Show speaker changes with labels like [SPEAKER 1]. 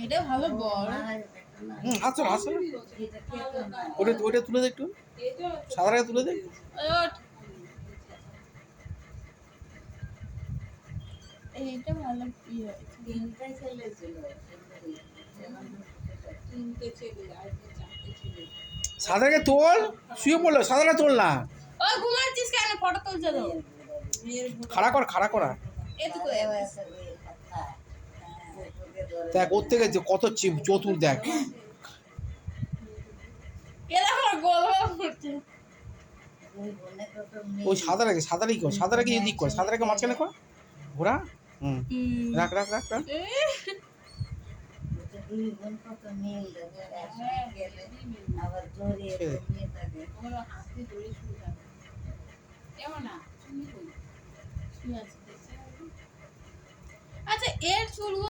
[SPEAKER 1] এটা ভালো বল।
[SPEAKER 2] আসো আসো, ওটা তুলে দে একটু, সাদাটাকে তুলে দে।
[SPEAKER 1] এইটা ভালো ইয়ে
[SPEAKER 2] সাদাটাকে তোল, শুয়ে পড়লো, সাদাটা তোল না।
[SPEAKER 1] ওই ঘুমাচ্ছিস কেন? ফটো তুলছে তো।
[SPEAKER 2] খাড়া কর, খাড়া করা।
[SPEAKER 1] এটুকু
[SPEAKER 2] দেখ ওর থেকে যে কত চতুর দেখ।
[SPEAKER 1] এরকম গোল করছে।
[SPEAKER 2] ওই সাদাটাকে কর, সাদাটাকে এদিক কর, সাদাটাকে মাঝখানে কর, ঘোরা। হুম, রাখ রাখ রাখ রাখ।
[SPEAKER 3] দুই বোন কত মিল দেখে একসঙ্গে গেলে আবার জড়িয়ে জড়িয়ে থাকে।
[SPEAKER 1] আচ্ছা এর চুল